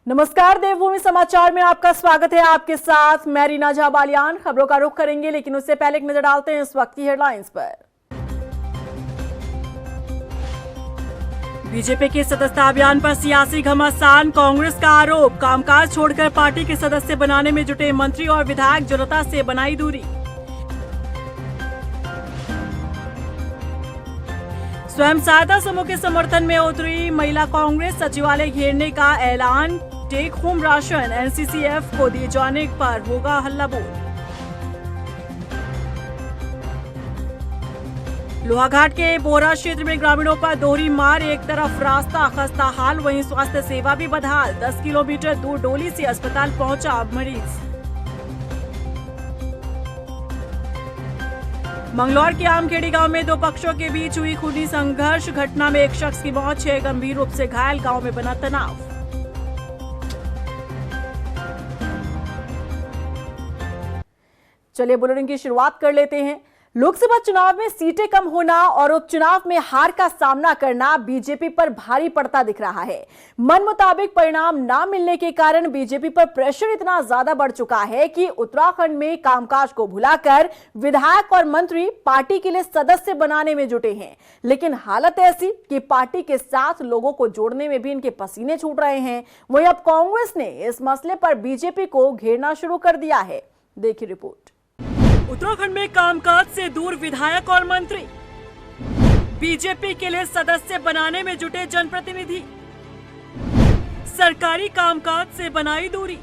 नमस्कार, देवभूमि समाचार में आपका स्वागत है। आपके साथ मैं रीना झा बालियान। खबरों का रुख करेंगे, लेकिन उससे पहले एक नजर डालते हैं इस वक्त की हेडलाइंस पर। बीजेपी के सदस्यता अभियान पर सियासी घमासान, कांग्रेस का आरोप। कामकाज छोड़कर पार्टी के सदस्य बनाने में जुटे मंत्री और विधायक, जनता से बनाई दूरी। स्वयं सहायता समूह के समर्थन में उतरी महिला कांग्रेस, सचिवालय घेरने का ऐलान। टेक होम राशन एनसीसीएफ को दिए जाने पर होगा हल्ला बोल। लोहाघाट के बोरा क्षेत्र में ग्रामीणों पर दोहरी मार, एक तरफ रास्ता खस्ता हाल, वहीं स्वास्थ्य सेवा भी बदहाल। 10 किलोमीटर दूर डोली से अस्पताल पहुंचा मरीज। मंगलौर के आमखेड़ी गांव में दो पक्षों के बीच हुई खूनी संघर्ष, घटना में एक शख्स की मौत, 6 गंभीर रूप से घायल, गांव में बना तनाव। चलिए बुलेटिन की शुरुआत कर लेते हैं। लोकसभा चुनाव में सीटें कम होना और उपचुनाव में हार का सामना करना बीजेपी पर भारी पड़ता दिख रहा है। मन मुताबिक परिणाम ना मिलने के कारण बीजेपी पर प्रेशर इतना ज्यादा बढ़ चुका है कि उत्तराखंड में कामकाज को भुलाकर विधायक और मंत्री पार्टी के लिए सदस्य बनाने में जुटे हैं। लेकिन हालत ऐसी कि पार्टी के साथ लोगों को जोड़ने में भी इनके पसीने छूट रहे हैं। वहीं अब कांग्रेस ने इस मसले पर बीजेपी को घेरना शुरू कर दिया है। देखिए रिपोर्ट। उत्तराखंड में कामकाज से दूर विधायक और मंत्री, बीजेपी के लिए सदस्य बनाने में जुटे जनप्रतिनिधि, सरकारी कामकाज से बनाई दूरी।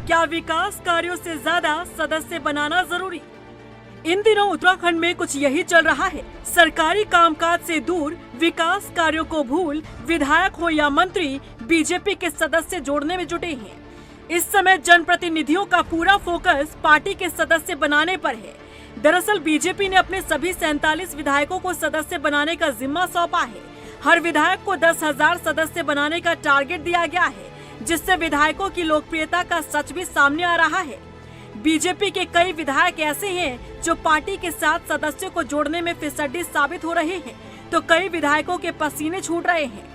क्या विकास कार्यों से ज्यादा सदस्य बनाना जरूरी? इन दिनों उत्तराखंड में कुछ यही चल रहा है। सरकारी कामकाज से दूर, विकास कार्यों को भूल, विधायक हो या मंत्री बीजेपी के सदस्य जोड़ने में जुटे हैं। इस समय जनप्रतिनिधियों का पूरा फोकस पार्टी के सदस्य बनाने पर है। दरअसल बीजेपी ने अपने सभी 47 विधायकों को सदस्य बनाने का जिम्मा सौंपा है। हर विधायक को 10,000 सदस्य बनाने का टारगेट दिया गया है, जिससे विधायकों की लोकप्रियता का सच भी सामने आ रहा है। बीजेपी के कई विधायक ऐसे हैं जो पार्टी के साथ सदस्यों को जोड़ने में फिसड्डी साबित हो रहे हैं, तो कई विधायकों के पसीने छूट रहे हैं।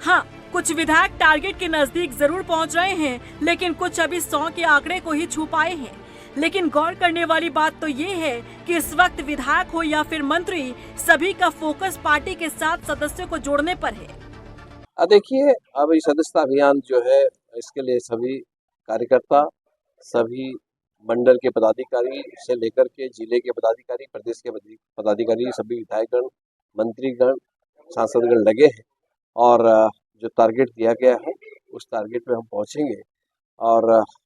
हाँ, कुछ विधायक टारगेट के नजदीक जरूर पहुंच रहे हैं, लेकिन कुछ अभी 100 के आंकड़े को ही छू पाए हैं। लेकिन गौर करने वाली बात तो ये है कि इस वक्त विधायक हो या फिर मंत्री, सभी का फोकस पार्टी के साथ सदस्यों को जोड़ने पर है। देखिए, अब ये सदस्यता अभियान जो है, इसके लिए सभी कार्यकर्ता, सभी मंडल के पदाधिकारी से लेकर के जिले के पदाधिकारी, प्रदेश के पदाधिकारी, सभी विधायकगण, मंत्रीगण, सांसदगण लगे हैं और जो टारगेट दिया गया है उस टारगेट पे हम पहुंचेंगे। और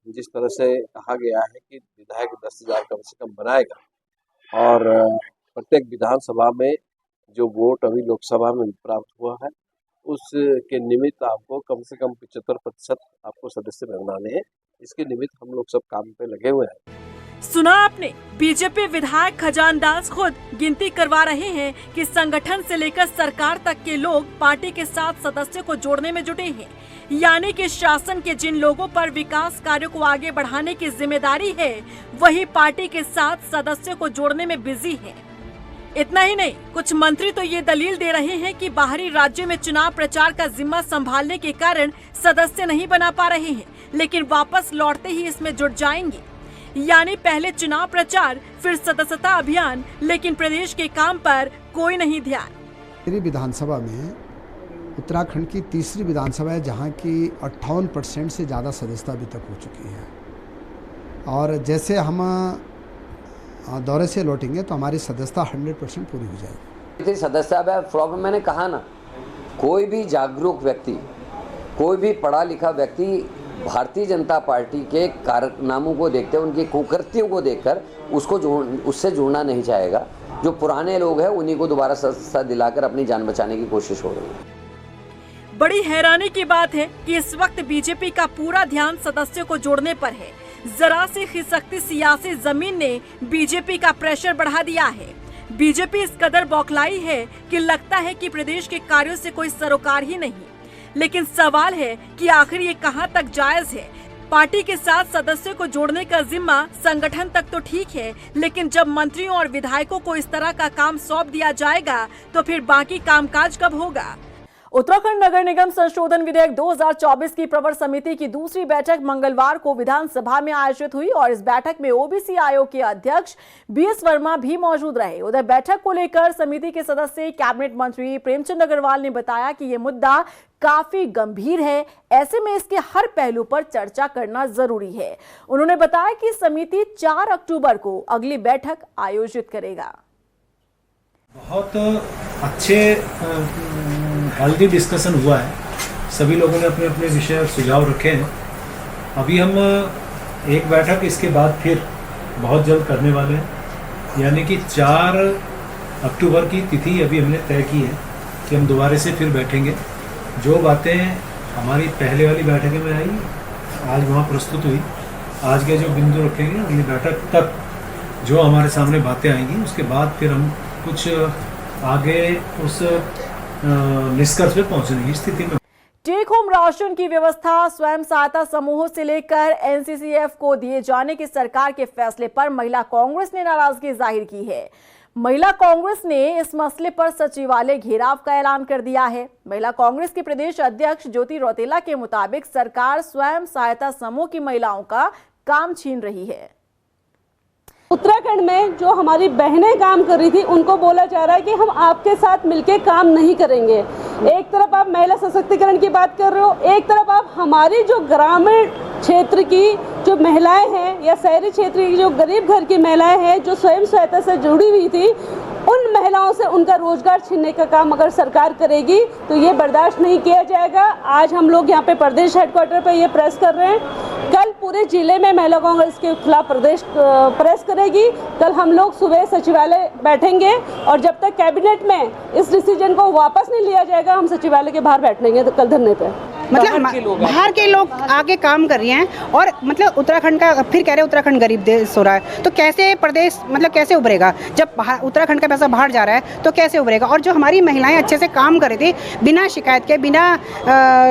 जिस तरह से कहा गया है कि विधायक 10,000 कम से कम बनाएगा और प्रत्येक विधानसभा में जो वोट अभी लोकसभा में प्राप्त हुआ है उसके निमित्त आपको कम से कम 75% आपको सदस्य बनाने हैं। इसके निमित्त हम लोग सब काम पे लगे हुए हैं। सुना आपने, बीजेपी विधायक खजानदास खुद गिनती करवा रहे हैं कि संगठन से लेकर सरकार तक के लोग पार्टी के साथ सदस्यों को जोड़ने में जुटे हैं। यानी कि शासन के जिन लोगों पर विकास कार्यों को आगे बढ़ाने की जिम्मेदारी है, वही पार्टी के साथ सदस्यों को जोड़ने में बिजी है। इतना ही नहीं, कुछ मंत्री तो ये दलील दे रहे हैं कि बाहरी राज्यों में चुनाव प्रचार का जिम्मा संभालने के कारण सदस्य नहीं बना पा रहे हैं, लेकिन वापस लौटते ही इसमें जुट जाएंगे। यानी पहले चुनाव प्रचार, फिर सदस्यता अभियान, लेकिन प्रदेश के काम पर कोई नहीं ध्यान। मेरी विधानसभा में उत्तराखंड की तीसरी विधानसभा है जहां की 58% से ज़्यादा सदस्यता अभी तक हो चुकी है। और जैसे हम दौरे से लौटेंगे तो हमारी सदस्यता 100% पूरी हो जाएगी। सदस्यता प्रॉब्लम मैंने कहा ना, कोई भी जागरूक व्यक्ति, कोई भी पढ़ा लिखा व्यक्ति भारतीय जनता पार्टी के कारनामों को देखते हैं, उनकी कुकृतियों को देखकर उससे जुड़ना नहीं चाहेगा। जो पुराने लोग हैं उन्हीं को दोबारा सदस्यता दिलाकर अपनी जान बचाने की कोशिश हो रही है। बड़ी हैरानी की बात है कि इस वक्त बीजेपी का पूरा ध्यान सदस्यों को जोड़ने पर है। जरा सी खिसकती सियासी जमीन ने बीजेपी का प्रेशर बढ़ा दिया है। बीजेपी इस कदर बौखलाई है कि लगता है कि प्रदेश के कार्यों से कोई सरोकार ही नहीं। लेकिन सवाल है कि आखिर ये कहां तक जायज है। पार्टी के साथ सदस्यों को जोड़ने का जिम्मा संगठन तक तो ठीक है, लेकिन जब मंत्रियों और विधायकों को इस तरह का काम सौंप दिया जाएगा तो फिर बाकी कामकाज कब होगा? उत्तराखंड नगर निगम संशोधन विधेयक 2024 की प्रवर समिति की दूसरी बैठक मंगलवार को विधानसभा में आयोजित हुई और इस बैठक में ओबीसी आयोग के अध्यक्ष बीएस वर्मा भी मौजूद रहे। उधर बैठक को लेकर समिति के सदस्य कैबिनेट मंत्री प्रेमचंद अग्रवाल ने बताया कि यह मुद्दा काफी गंभीर है, ऐसे में इसके हर पहलू पर चर्चा करना जरूरी है। उन्होंने बताया कि समिति 4 अक्टूबर को अगली बैठक आयोजित करेगा। बहुत अच्छे हेल्दी डिस्कशन हुआ है, सभी लोगों ने अपने अपने विषय और सुझाव रखे हैं। अभी हम एक बैठक इसके बाद फिर बहुत जल्द करने वाले हैं, यानी कि 4 अक्टूबर की तिथि अभी हमने तय की है कि हम दोबारा से फिर बैठेंगे। जो बातें हमारी पहले वाली बैठक में आई आज वहाँ प्रस्तुत हुई, आज के जो बिंदु रखेंगे अगली बैठक तक जो हमारे सामने बातें आएंगी उसके बाद फिर हम कुछ आगे उस निष्कर्ष पे पहुंचने की स्थिति में। टेक होम राशन की व्यवस्था स्वयं सहायता समूहों से लेकर एनसीसीएफ को दिए जाने के सरकार के फैसले पर महिला कांग्रेस ने नाराजगी जाहिर की है। महिला कांग्रेस ने इस मसले पर सचिवालय घेराव का ऐलान कर दिया है। महिला कांग्रेस के प्रदेश अध्यक्ष ज्योति रौतेला के मुताबिक सरकार स्वयं सहायता समूह की महिलाओं का काम छीन रही है। उत्तराखंड में जो हमारी बहनें काम कर रही थी उनको बोला जा रहा है कि हम आपके साथ मिलके काम नहीं करेंगे। एक तरफ आप महिला सशक्तिकरण की बात कर रहे हो, एक तरफ आप हमारी जो ग्रामीण क्षेत्र की जो महिलाएं हैं या शहरी क्षेत्र की जो गरीब घर की महिलाएं हैं जो स्वयं सहायता से जुड़ी हुई थी, उन महिलाओं से उनका रोजगार छीनने का काम अगर सरकार करेगी तो ये बर्दाश्त नहीं किया जाएगा। आज हम लोग यहाँ पे प्रदेश हेडक्वार्टर पे ये प्रेस कर रहे हैं। कल पूरे जिले में महिला कांग्रेस के खिलाफ प्रदेश प्रेस करेगी। कल हम लोग सुबह सचिवालय बैठेंगे और जब तक कैबिनेट में इस डिसीजन को वापस नहीं लिया जाएगा हम सचिवालय के बाहर बैठेंगे तो कल धरने पे। मतलब बाहर के लोग आगे काम कर रहे हैं और मतलब उत्तराखंड का फिर कह रहे हैं उत्तराखंड गरीब देश हो रहा है, तो कैसे प्रदेश मतलब कैसे उभरेगा? जब उत्तराखंड का पैसा बाहर जा रहा है तो कैसे उभरेगा? और जो हमारी महिलाएं अच्छे से काम कर रही थी बिना शिकायत के, बिना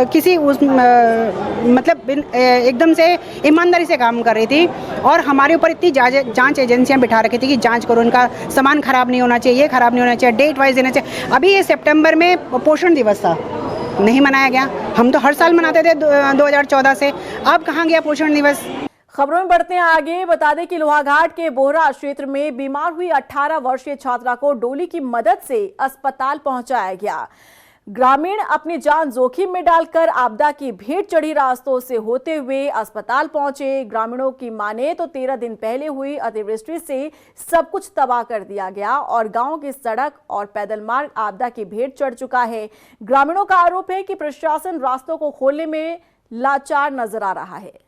किसी मतलब एकदम से ईमानदारी से काम कर रही थी और हमारे ऊपर इतनी जांच एजेंसियां बिठा रखी थी कि जांच करो, उनका सामान खराब नहीं होना चाहिए, ये खराब नहीं होना चाहिए, डेट वाइज देना चाहिए। अभी ये सितंबर में पोषण दिवस था, नहीं मनाया गया। हम तो हर साल मनाते थे 2014 से, अब कहाँ गया पोषण दिवस? खबरों में बढ़ते हैं आगे। बता दें कि लोहाघाट के बोहरा क्षेत्र में बीमार हुई 18 वर्षीय छात्रा को डोली की मदद से अस्पताल पहुंचाया गया। ग्रामीण अपनी जान जोखिम में डालकर आपदा की भेंट चढ़ी रास्तों से होते हुए अस्पताल पहुंचे। ग्रामीणों की माने तो 13 दिन पहले हुई अतिवृष्टि से सब कुछ तबाह कर दिया गया और गांव की सड़क और पैदल मार्ग आपदा की भेंट चढ़ चुका है। ग्रामीणों का आरोप है कि प्रशासन रास्तों को खोलने में लाचार नजर आ रहा है।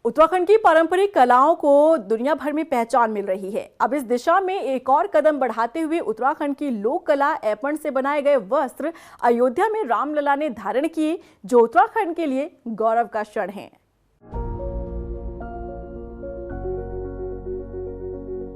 उत्तराखंड की पारंपरिक कलाओं को दुनिया भर में पहचान मिल रही है। अब इस दिशा में एक और कदम बढ़ाते हुए उत्तराखंड की लोक कला ऐपण से बनाए गए वस्त्र अयोध्या में रामलला ने धारण किए, जो उत्तराखंड के लिए गौरव का क्षण है।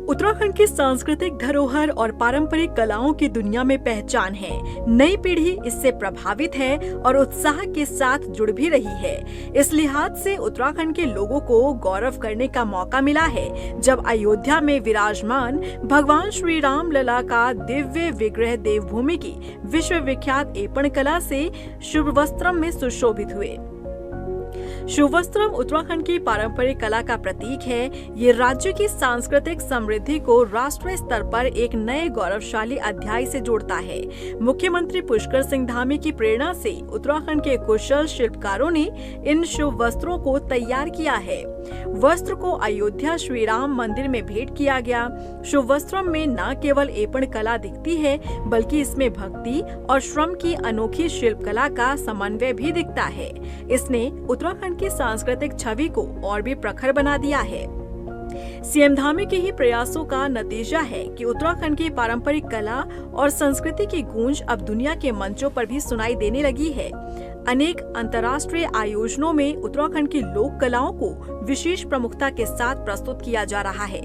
उत्तराखंड की सांस्कृतिक धरोहर और पारंपरिक कलाओं की दुनिया में पहचान है। नई पीढ़ी इससे प्रभावित है और उत्साह के साथ जुड़ भी रही है। इस लिहाज से उत्तराखंड के लोगों को गौरव करने का मौका मिला है जब अयोध्या में विराजमान भगवान श्री राम लला का दिव्य विग्रह देवभूमि की विश्व विख्यात ऐपण कला से शुभ वस्त्रम में सुशोभित हुए। शुभ वस्त्रम उत्तराखंड की पारंपरिक कला का प्रतीक है। ये राज्य की सांस्कृतिक समृद्धि को राष्ट्रीय स्तर पर एक नए गौरवशाली अध्याय से जोड़ता है। मुख्यमंत्री पुष्कर सिंह धामी की प्रेरणा से उत्तराखंड के कुशल शिल्पकारों ने इन शुभ वस्त्रों को तैयार किया है। वस्त्र को अयोध्या श्री राम मंदिर में भेंट किया गया। शुभ वस्त्रम में न केवल ऐपण कला दिखती है बल्कि इसमें भक्ति और श्रम की अनोखी शिल्प कला का समन्वय भी दिखता है। इसने उत्तराखंड की सांस्कृतिक छवि को और भी प्रखर बना दिया है। सीएम धामी के ही प्रयासों का नतीजा है कि उत्तराखंड की पारंपरिक कला और संस्कृति की गूंज अब दुनिया के मंचों पर भी सुनाई देने लगी है। अनेक अंतर्राष्ट्रीय आयोजनों में उत्तराखंड की लोक कलाओं को विशेष प्रमुखता के साथ प्रस्तुत किया जा रहा है।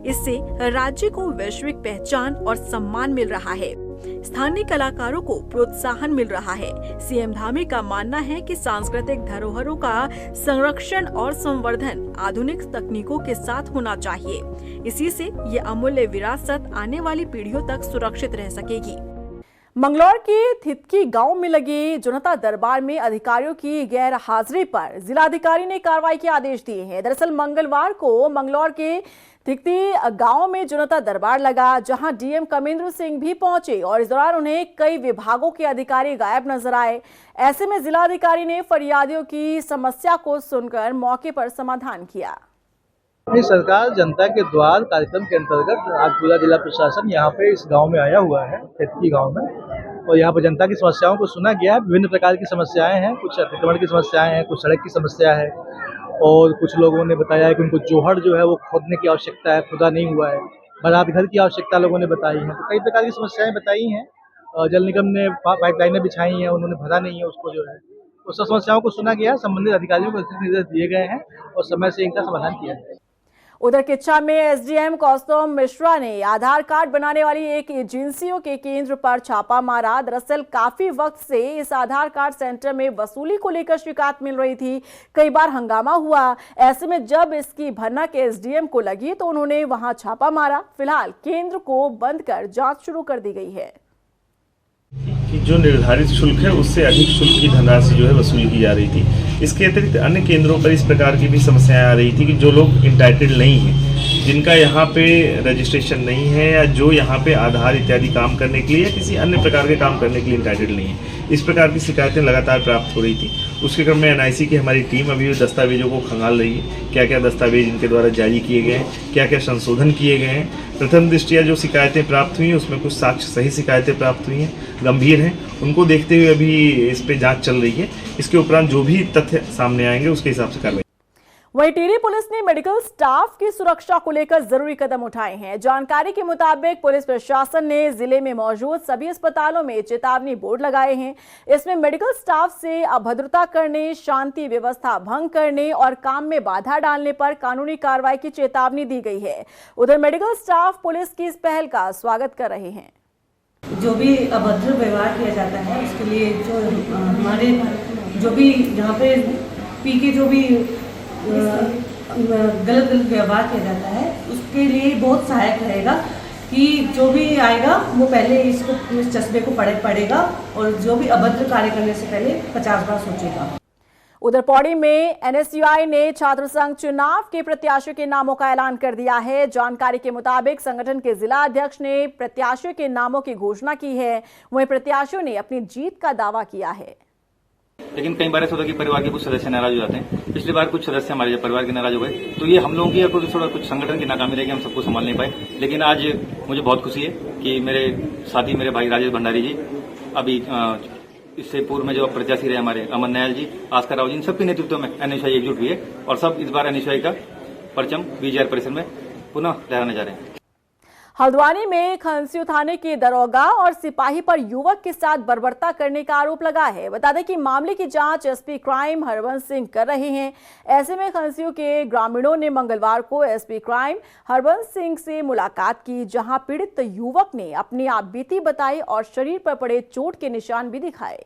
इससे राज्य को वैश्विक पहचान और सम्मान मिल रहा है। स्थानीय कलाकारों को प्रोत्साहन मिल रहा है। सीएम धामी का मानना है कि सांस्कृतिक धरोहरों का संरक्षण और संवर्धन आधुनिक तकनीकों के साथ होना चाहिए। इसी से ये अमूल्य विरासत आने वाली पीढ़ियों तक सुरक्षित रह सकेगी। मंगलौर के थितकी गांव में लगे जनता दरबार में अधिकारियों की गैर हाजिरी पर जिलाधिकारी ने कार्रवाई के आदेश दिए हैं। दरअसल मंगलवार को मंगलौर के थिकती गांव में जनता दरबार लगा, जहां डीएम कमेंद्र सिंह भी पहुंचे और इस दौरान उन्हें कई विभागों के अधिकारी गायब नजर आए। ऐसे में जिलाधिकारी ने फरियादियों की समस्या को सुनकर मौके पर समाधान किया। सरकार जनता के द्वार कार्यक्रम के अंतर्गत आज पूरा जिला प्रशासन यहाँ पे इस गांव में आया हुआ है, थितकी गांव में, और यहाँ पर जनता की समस्याओं को सुना गया है। विभिन्न प्रकार की समस्याएं हैं, कुछ अतिक्रमण की समस्याएं हैं, कुछ सड़क की समस्या है, और कुछ लोगों ने बताया है कि उनको जोहड़ जो है वो खोदने की आवश्यकता है, खुदा नहीं हुआ है। बारात घर की आवश्यकता लोगों ने बताई है। तो कई प्रकार की समस्याएं बताई हैं। जल निगम ने पाइपलाइनें बिछाई हैं, उन्होंने भरा नहीं है उसको जो है। उस समस्याओं को सुना गया, संबंधित अधिकारियों को निर्देश दिए गए हैं और समय से इनका समाधान किया जाए। उधर किच्चा में एसडीएम कौस्तुभ मिश्रा ने आधार कार्ड बनाने वाली एक एजेंसियों के केंद्र पर छापा मारा। दरअसल काफी वक्त से इस आधार कार्ड सेंटर में वसूली को लेकर शिकायत मिल रही थी, कई बार हंगामा हुआ। ऐसे में जब इसकी भनक एसडीएम को लगी तो उन्होंने वहां छापा मारा। फिलहाल केंद्र को बंद कर जांच शुरू कर दी गई है कि जो निर्धारित शुल्क है उससे अधिक शुल्क की धनराशि जो है वसूली की जा रही थी। इसके अतिरिक्त अन्य केंद्रों पर इस प्रकार की भी समस्याएं आ रही थी कि जो लोग इंटाइटल्ड नहीं हैं, जिनका यहाँ पे रजिस्ट्रेशन नहीं है या जो यहाँ पे आधार इत्यादि काम करने के लिए या किसी अन्य प्रकार के काम करने के लिए इंटाइटल्ड नहीं है, इस प्रकार की शिकायतें लगातार प्राप्त हो रही थी। उसके क्रम में एनआईसी की हमारी टीम अभी दस्तावेजों को खंगाल रही है, क्या क्या दस्तावेज इनके द्वारा जारी किए गए हैं, क्या क्या संशोधन किए गए हैं। प्रथम दृष्टिया जो शिकायतें प्राप्त हुई हैं उसमें कुछ साक्ष्य सही शिकायतें प्राप्त हुई हैं, गंभीर हैं, उनको देखते हुए अभी इस पे जांच चल रही है। इसके उपरांत जो भी तथ्य सामने आएंगे उसके हिसाब से कार्रवाई। वहीं टिहरी पुलिस ने मेडिकल स्टाफ की सुरक्षा को लेकर जरूरी कदम उठाए हैं। जानकारी के मुताबिक पुलिस प्रशासन ने जिले में मौजूद सभी अस्पतालों में चेतावनी बोर्ड लगाए हैं। इसमें मेडिकल स्टाफ से अभद्रता करने, शांति व्यवस्था भंग करने और काम में बाधा डालने पर कानूनी कार्रवाई की चेतावनी दी गई है। उधर मेडिकल स्टाफ पुलिस की इस पहल का स्वागत कर रहे हैं। जो भी अभद्र व्यवहार किया जाता है उसके लिए जो हमारे जो भी यहाँ पे पी के जो भी गलत व्यवहार किया जाता है उसके लिए बहुत सहायक रहेगा कि जो भी आएगा वो पहले इस चस्पे को पढ़ेगा और जो भी अभद्र कार्य करने से पहले 50 बार सोचेगा। उधर पौड़ी में एनएसयूआई ने छात्र संघ चुनाव के प्रत्याशियों के नामों का ऐलान कर दिया है। जानकारी के मुताबिक संगठन के जिला अध्यक्ष ने प्रत्याशियों के नामों की घोषणा की है। वहीं प्रत्याशियों ने अपनी जीत का दावा किया है। लेकिन कई बार ऐसा होता है कि परिवार के कुछ सदस्य नाराज हो जाते हैं। पिछली बार कुछ सदस्य हमारे परिवार के नाराज हो गए, तो ये हम लोगों की थोड़ा कुछ संगठन की नाकामी रही, हम सबको संभाल नहीं पाए। लेकिन आज मुझे बहुत खुशी है कि मेरे साथी मेरे भाई राजेश भंडारी जी, अभी इससे पूर्व में जो प्रत्याशी रहे हमारे अमन नयल जी, आस्कर राव जी, इन सबके नेतृत्व में एनएसयूआई एकजुट हुई है और सब इस बार एनएसयूआई का परचम बीजेआर परिसर में पुनः लहराने जा रहे हैं। हल्द्वानी में खनस्यू थाने के दरोगा और सिपाही पर युवक के साथ बर्बरता करने का आरोप लगा है। बता दें कि मामले की जांच एसपी क्राइम हरबंस सिंह कर रहे हैं। ऐसे में खनस्यू के ग्रामीणों ने मंगलवार को एसपी क्राइम हरबंस सिंह से मुलाकात की, जहां पीड़ित युवक ने अपनी आपबीती बताई और शरीर पर पड़े चोट के निशान भी दिखाए।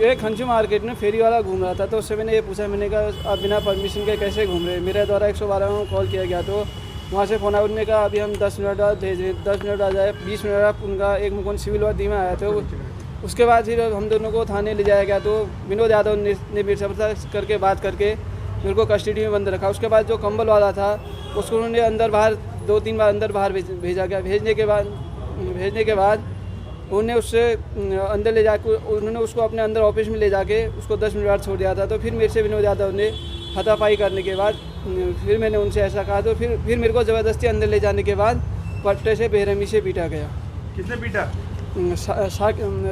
एक खनस्यू मार्केट में फेरी वाला घूम रहा था, तो उससे मैंने ये पूछा, मैंने कहा आप बिना परमिशन के कैसे घूम रहे। मेरे द्वारा 112 में कॉल किया गया, तो वहाँ से फ़ोन आया, उन्होंने कहा अभी हम 10 मिनट बाद भेज रहे। 10 मिनट बाद आए, 20 मिनट बाद उनका एक मुकुंद सिविल वर्दी में आया था। उसके बाद फिर हम दोनों को थाने ले जाया गया, तो विनोद यादव ने मेरे से करके बात करके मेरे को कस्टडी में बंद रखा। उसके बाद जो कंबल वाला था उसको उन्होंने अंदर बाहर 2-3 बार अंदर बाहर भेजा गया। भेजने के बाद उन्होंने उससे अंदर ले जाकर उन्होंने उसको अपने अंदर ऑफिस में ले जाके उसको 10 मिनट बाद छोड़ दिया था। तो फिर मेरे से विनोद यादव ने हाथापाई करने के बाद फिर मैंने उनसे ऐसा कहा, तो फिर मेरे को ज़बरदस्ती अंदर ले जाने के बाद पट्टे से बेरहमी से पीटा गया। किसने पीटा?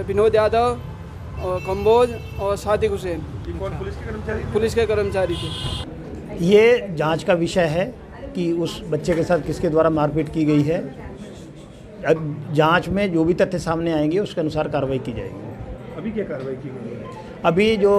विनोद यादव और कंबोज और सादिक हुसैन। कौन पुलिस के कर्मचारी? पुलिस के कर्मचारी थे। ये जांच का विषय है कि उस बच्चे के साथ किसके द्वारा मारपीट की गई है। जांच में जो भी तथ्य सामने आएंगे उसके अनुसार कार्रवाई की जाएगी। अभी क्या कार्रवाई की गई है? अभी जो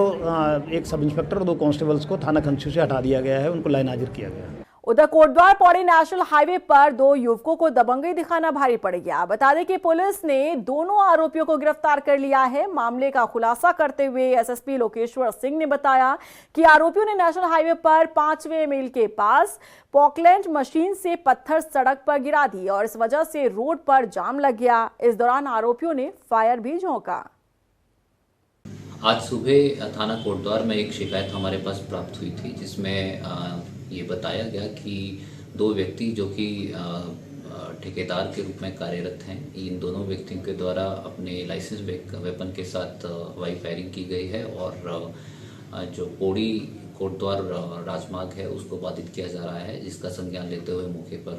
एक सब इंस्पेक्टर और 2 कांस्टेबल्स को थाना खनस्यू से हटा दिया गया है, उनको लाइन हाजिर किया गया है। उधर कोटद्वार पौड़ी नेशनल हाईवे पर 2 युवकों को दबंगई दिखाना भारी पड़ गया। बता दें कि पुलिस ने दोनों आरोपियों को गिरफ्तार कर लिया है। मामले का खुलासा करते हुए एसएसपी लोकेश्वर सिंह ने बताया कि आरोपियों ने नेशनल हाईवे पर 5वें मील के पास पॉकलैंड मशीन से पत्थर सड़क पर गिरा दी और इस वजह से रोड पर जाम लग गया। इस दौरान आरोपियों ने फायर भी झोंका। आज सुबह थाना कोटद्वार में एक शिकायत हमारे पास प्राप्त हुई थी, जिसमें ये बताया गया कि 2 व्यक्ति जो कि ठेकेदार के रूप में कार्यरत हैं, इन दोनों व्यक्तियों के द्वारा अपने लाइसेंस वेपन के साथ हवाई फायरिंग की गई है और जो पौड़ी कोटद्वार राजमार्ग है उसको बाधित किया जा रहा है, जिसका संज्ञान लेते हुए मौके पर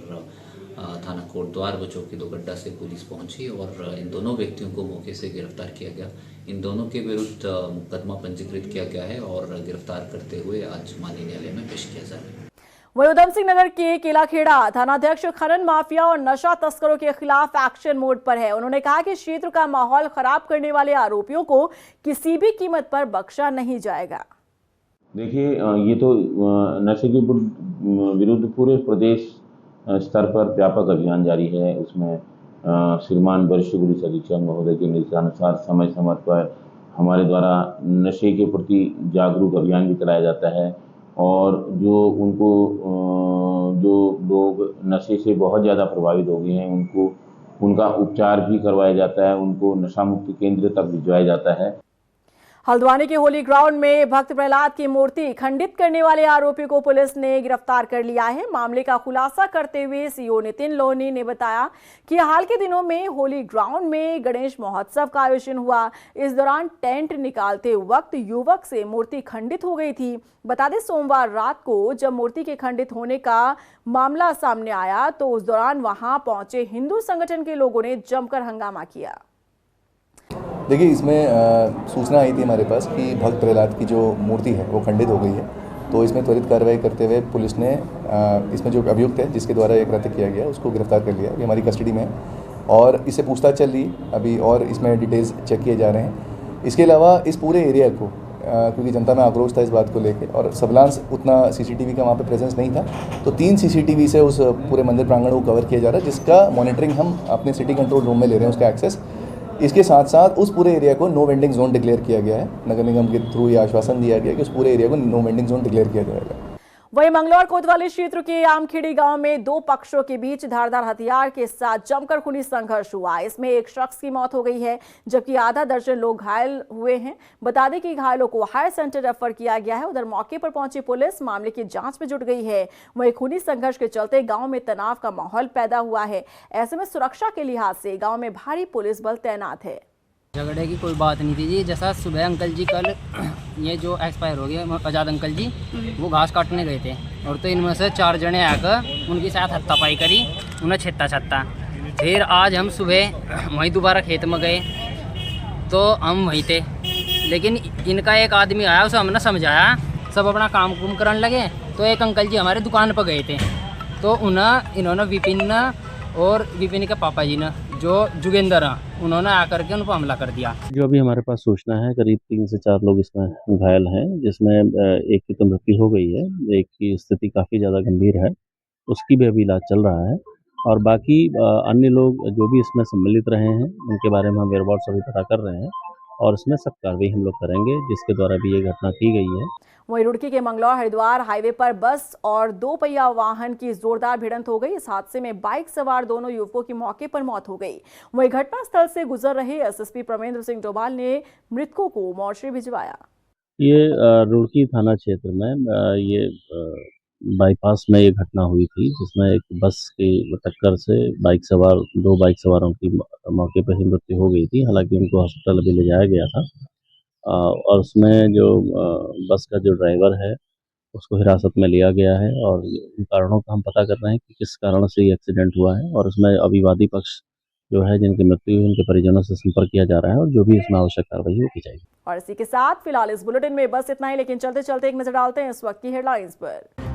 थाना कोटद्वार व चौकी दोगड्डा से पुलिस पहुंची और इन दोनों व्यक्तियों को मौके से गिरफ्तार किया गया। इन दोनों के विरुद्ध मुकदमा पंजीकृत किया गया है और गिरफ्तार करते हुए आज माननीय न्यायालय में पेश किया जा रहा है। वहीं उधम सिंह नगर के केलाखेड़ा थानाध्यक्ष खनन माफिया और नशा तस्करों के खिलाफ एक्शन मोड पर है। उन्होंने कहा कि क्षेत्र का माहौल खराब करने वाले आरोपियों को किसी भी कीमत पर बख्शा नहीं जाएगा। देखिए, ये तो नशे के विरुद्ध पूरे प्रदेश स्तर पर व्यापक अभियान जारी है। उसमें श्रीमान वरिष्ठ पुलिस अधीक्षक महोदय के निर्देशानुसार समय समय पर हमारे द्वारा नशे के प्रति जागरूक अभियान भी चलाया जाता है और जो लोग नशे से बहुत ज़्यादा प्रभावित हो गए हैं उनका उपचार भी करवाया जाता है, उनको नशा मुक्ति केंद्र तक भिजवाया जाता है। हल्द्वानी के होली ग्राउंड में भक्त प्रहलाद की मूर्ति खंडित करने वाले आरोपी को पुलिस ने गिरफ्तार कर लिया है। मामले का खुलासा करते हुए सीओ नितिन लोनी ने बताया कि हाल के दिनों में होली ग्राउंड में गणेश महोत्सव का आयोजन हुआ। इस दौरान टेंट निकालते वक्त युवक से मूर्ति खंडित हो गई थी। बता दें, सोमवार रात को जब मूर्ति के खंडित होने का मामला सामने आया तो उस दौरान वहां पहुंचे हिंदू संगठन के लोगों ने जमकर हंगामा किया। देखिए, इसमें सूचना आई थी हमारे पास कि भक्त प्रहलाद की जो मूर्ति है वो खंडित हो गई है, तो इसमें त्वरित कार्रवाई करते हुए पुलिस ने इसमें जो अभियुक्त है जिसके द्वारा ये कृत्य किया गया उसको गिरफ्तार कर लिया। ये हमारी कस्टडी में है और इससे पूछताछ चल रही अभी और इसमें डिटेल्स चेक किए जा रहे हैं। इसके अलावा इस पूरे एरिया को क्योंकि जनता में आक्रोश था इस बात को लेकर और सर्विलांस उतना सीसीटीवी का वहाँ पे प्रेजेंस नहीं था, तो 3 सीसीटीवी से उस पूरे मंदिर प्रांगण को कवर किया जा रहा है, जिसका मॉनिटरिंग हम अपने सिटी कंट्रोल रूम में ले रहे हैं, उसका एक्सेस। इसके साथ साथ उस पूरे एरिया को नो वेंडिंग जोन डिक्लेयर किया गया है। नगर निगम के थ्रू ये आश्वासन दिया गया कि उस पूरे एरिया को नो वेंडिंग जोन डिक्लेयर किया जाएगा। वहीं मंगलौर कोतवाली क्षेत्र के आमखेड़ी गांव में 2 पक्षों के बीच धारदार हथियार के साथ जमकर खूनी संघर्ष हुआ। इसमें एक शख्स की मौत हो गई है जबकि आधा दर्जन लोग घायल हुए हैं। बता दें कि घायलों को हायर सेंटर रेफर किया गया है। उधर मौके पर पहुंची पुलिस मामले की जांच में जुट गई है। वहीं खूनी संघर्ष के चलते गांव में तनाव का माहौल पैदा हुआ है। ऐसे में सुरक्षा के लिहाज से गाँव में भारी पुलिस बल तैनात है। झगड़े की कोई बात नहीं थी जी। जैसा सुबह अंकल जी कल ये जो एक्सपायर हो गए आज़ाद अंकल जी, वो घास काटने गए थे और तो इनमें से 4 जने आकर उनके साथ हत्तापाई करी, उन्हें छत्ता। फिर आज हम सुबह वहीं दोबारा खेत में गए तो हम वहीं थे, लेकिन इनका एक आदमी आया, उसे हमने समझाया, सब अपना काम कुम करने लगे। तो एक अंकल जी हमारे दुकान पर गए थे तो इन्होंने विपिन और विपिन के पापा जी ने जो जुगेंद्र उन्होंने आकर के उन पर हमला कर दिया। जो अभी हमारे पास सूचना है करीब 3 से 4 लोग इसमें घायल हैं, जिसमें एक की तो मृत्यु हो गई है, एक की स्थिति काफ़ी ज़्यादा गंभीर है, उसकी भी अभी इलाज चल रहा है और बाकी अन्य लोग जो भी इसमें सम्मिलित रहे हैं उनके बारे में हम वेयरबॉट्स अभी पता कर रहे हैं और इसमें सख्त कार्रवाई हम लोग करेंगे जिसके द्वारा भी ये घटना की गई है। वहीं रुड़की के मंगलौर हरिद्वार हाईवे पर बस और 2 पहिया वाहन की जोरदार भिड़ंत हो गई। इस हादसे में बाइक सवार दोनों युवकों की मौके पर मौत हो गई। वहीं घटनास्थल से गुजर रहे एसएसपी प्रमेंद्र सिंह डोभाल ने मृतकों को मोर्चरी भिजवाया। ये रुड़की थाना क्षेत्र में ये बाईपास में ये घटना हुई थी जिसमें एक बस की टक्कर से 2 बाइक सवारों की मौके पर ही मृत्यु हो गई थी। हालांकि उनको हॉस्पिटल अभी ले जाया गया था और उसमें जो बस का जो ड्राइवर है उसको हिरासत में लिया गया है और इन कारणों का हम पता कर रहे हैं कि किस कारण से ये एक्सीडेंट हुआ है और उसमें अभिवादी पक्ष जो है जिनकी मृत्यु हुई उनके परिजनों से संपर्क किया जा रहा है और जो भी इसमें आवश्यक कार्रवाई वो की जाएगी। और इसी के साथ फिलहाल इस बुलेटिन में बस इतना ही, लेकिन चलते चलते एक नजर डालते हैं इस वक्त की हेडलाइंस पर।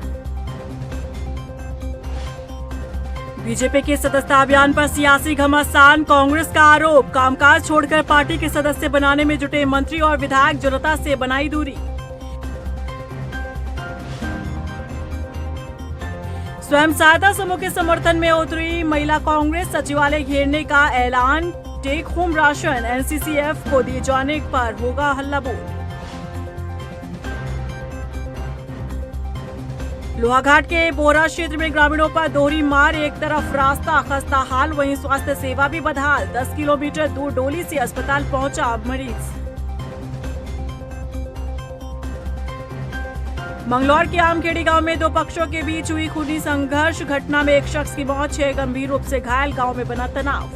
बीजेपी के सदस्यता अभियान पर सियासी घमासान, कांग्रेस का आरोप, कामकाज छोड़कर पार्टी के सदस्य बनाने में जुटे मंत्री और विधायक, जनता से बनाई दूरी। स्वयं सहायता समूह के समर्थन में उतरी महिला कांग्रेस, सचिवालय घेरने का ऐलान, टेक होम राशन एनसीसीएफ को दिए जाने पर होगा हल्ला बोल। लोहाघाट के बोरा क्षेत्र में ग्रामीणों पर दोहरी मार, एक तरफ रास्ता खस्ता हाल, वहीं स्वास्थ्य सेवा भी बदहाल। 10 किलोमीटर दूर डोली से अस्पताल पहुंचा मरीज। मंगलौर के आमखेड़ी गांव में दो पक्षों के बीच हुई खूनी संघर्ष, घटना में एक शख्स की मौत, 6 गंभीर रूप से घायल, गांव में बना तनाव।